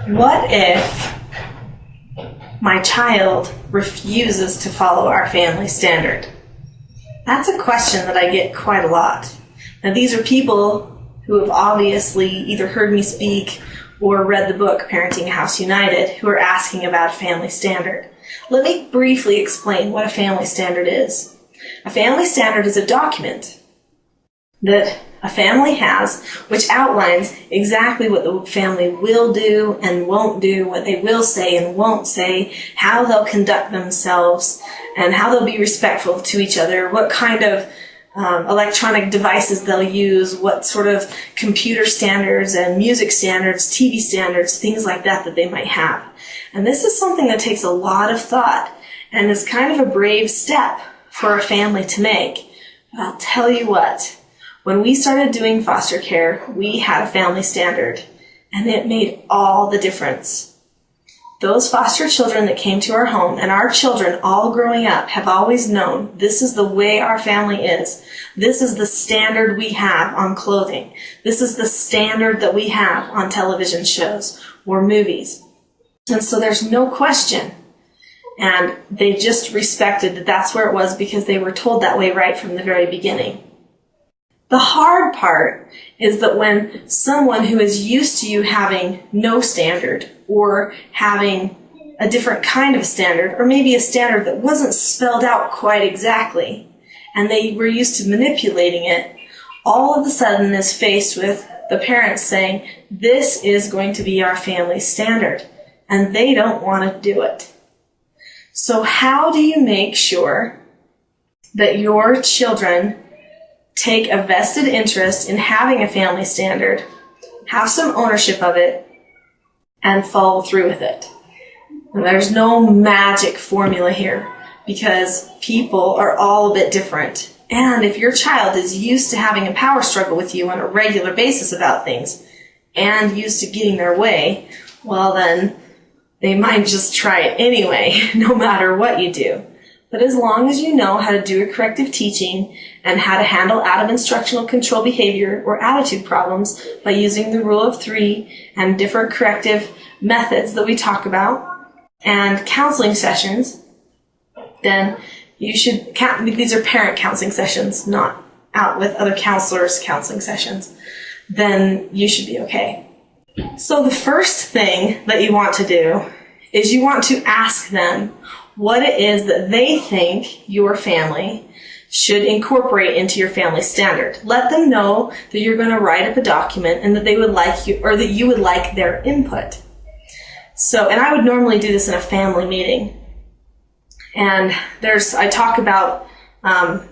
What if my child refuses to follow our family standard? That's a question that I get quite a lot. Now, these are people who have obviously either heard me speak or read the book Parenting House United who are asking about a family standard. Let me briefly explain what a family standard is. A family standard is a document that a family has which outlines exactly what the family will do and won't do, what they will say and won't say, how they'll conduct themselves, and how they'll be respectful to each other, what kind of electronic devices they'll use, what sort of computer standards and music standards, TV standards, things like that they might have. And this is something that takes a lot of thought and is kind of a brave step for a family to make. But I'll tell you what, when we started doing foster care, we had a family standard, and it made all the difference. Those foster children that came to our home, and our children all growing up, have always known this is the way our family is. This is the standard we have on clothing. This is the standard that we have on television shows or movies. And so there's no question. And they just respected that that's where it was because they were told that way right from the very beginning. The hard part is that when someone who is used to you having no standard or having a different kind of standard, or maybe a standard that wasn't spelled out quite exactly, and they were used to manipulating it, all of a sudden is faced with the parents saying, this is going to be our family standard, and they don't want to do it. So how do you make sure that your children take a vested interest in having a family standard, have some ownership of it, and follow through with it? And there's no magic formula here because people are all a bit different. And if your child is used to having a power struggle with you on a regular basis about things and used to getting their way, well then they might just try it anyway, no matter what you do. But as long as you know how to do a corrective teaching and how to handle out of instructional control behavior or attitude problems by using the rule of 3 and different corrective methods that we talk about and counseling sessions, then you should, these are parent counseling sessions, not out with other counselors counseling sessions, then you should be okay. So the first thing that you want to do is you want to ask them what it is that they think your family should incorporate into your family standard. Let them know that you're going to write up a document and that they would like you, or that you would like their input. So, and I would normally do this in a family meeting. And I talk about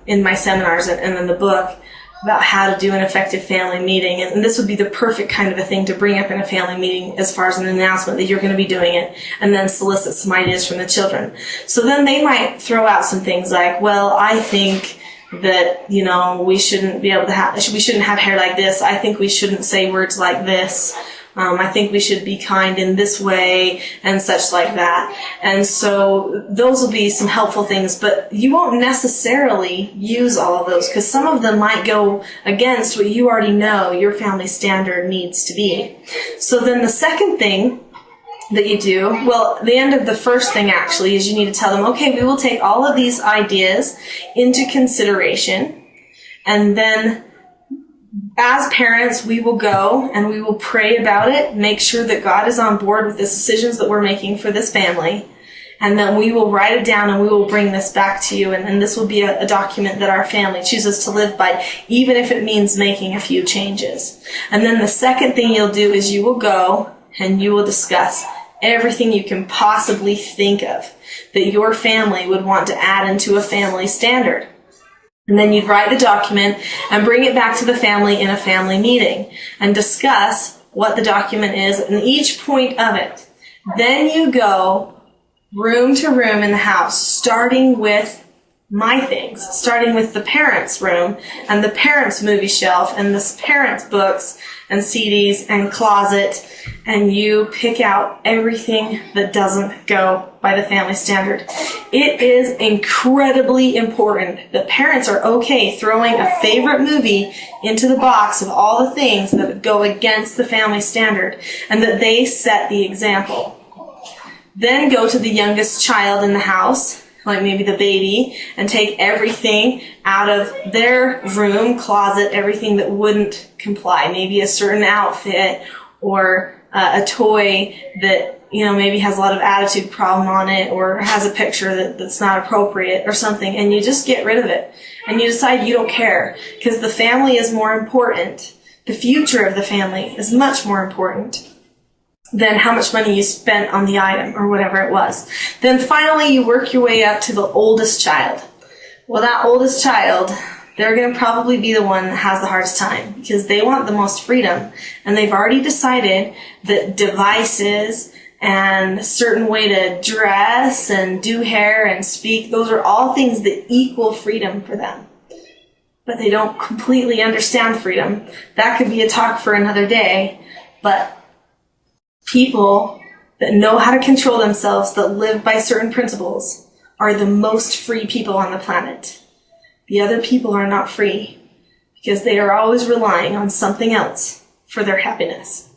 in my seminars and in the book about how to do an effective family meeting. And this would be the perfect kind of a thing to bring up in a family meeting as far as an announcement that you're going to be doing it, and then solicit some ideas from the children. So then they might throw out some things like, well, I think that, we shouldn't be able to we shouldn't have hair like this. I think we shouldn't say words like this. I think we should be kind in this way and such like that. And so those will be some helpful things, but you won't necessarily use all of those because some of them might go against what you already know your family standard needs to be. So then the second thing that you do, well, the end of the first thing actually is you need to tell them, okay, we will take all of these ideas into consideration, and then as parents, we will go and we will pray about it, make sure that God is on board with the decisions that we're making for this family, and then we will write it down and we will bring this back to you, and this will be a document that our family chooses to live by, even if it means making a few changes. And then the second thing you'll do is you will go and you will discuss everything you can possibly think of that your family would want to add into a family standard. And then you'd write the document and bring it back to the family in a family meeting and discuss what the document is and each point of it. Then you go room to room in the house, starting with my things, starting with the parents' room and the parents' movie shelf and the parents' books and CDs and closet, and you pick out everything that doesn't go by the family standard. It is incredibly important that parents are okay throwing a favorite movie into the box of all the things that go against the family standard, and that they set the example. Then go to the youngest child in the house, like maybe the baby, and take everything out of their room, closet, everything that wouldn't comply. Maybe a certain outfit or a toy that, maybe has a lot of attitude problem on it, or has a picture that's not appropriate or something, and you just get rid of it. And you decide you don't care, because the family is more important. The future of the family is much more important than how much money you spent on the item or whatever it was. Then finally you work your way up to the oldest child. Well, that oldest child, they're going to probably be the one that has the hardest time, because they want the most freedom, and they've already decided that devices and a certain way to dress and do hair and speak, those are all things that equal freedom for them. But they don't completely understand freedom. That could be a talk for another day, but people that know how to control themselves, that live by certain principles, are the most free people on the planet. The other people are not free, because they are always relying on something else for their happiness.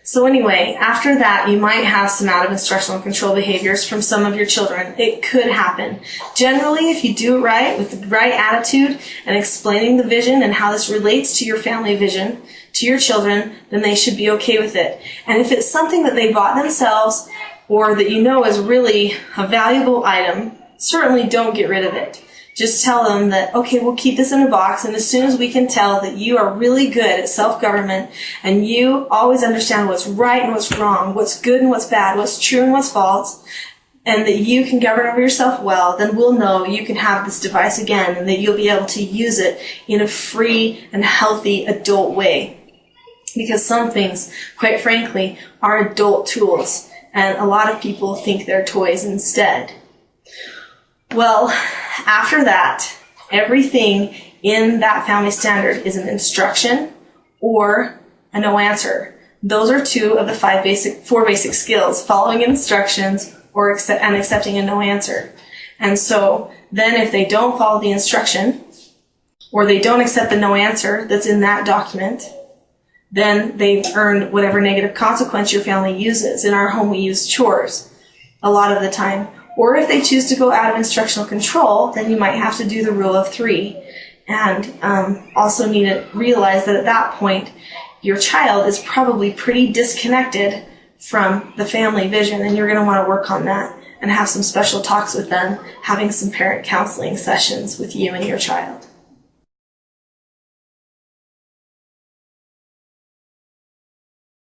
So anyway, after that, you might have some out of instructional control behaviors from some of your children. It could happen. Generally, if you do it right, with the right attitude and explaining the vision and how this relates to your family vision, to your children, then they should be okay with it. And if it's something that they bought themselves, or that is really a valuable item, certainly don't get rid of it. Just tell them that, okay, we'll keep this in a box, and as soon as we can tell that you are really good at self-government and you always understand what's right and what's wrong, what's good and what's bad, what's true and what's false, and that you can govern over yourself well, then we'll know you can have this device again, and that you'll be able to use it in a free and healthy adult way. Because some things, quite frankly, are adult tools, and a lot of people think they're toys instead. Well, after that, everything in that family standard is an instruction or a no answer. Those are two of the four basic skills: following instructions and accepting a no answer. And so then if they don't follow the instruction, or they don't accept the no answer that's in that document, then they've earned whatever negative consequence your family uses. In our home, we use chores a lot of the time. Or if they choose to go out of instructional control, then you might have to do the rule of 3. And also need to realize that at that point, your child is probably pretty disconnected from the family vision, and you're going to want to work on that and have some special talks with them, having some parent counseling sessions with you and your child.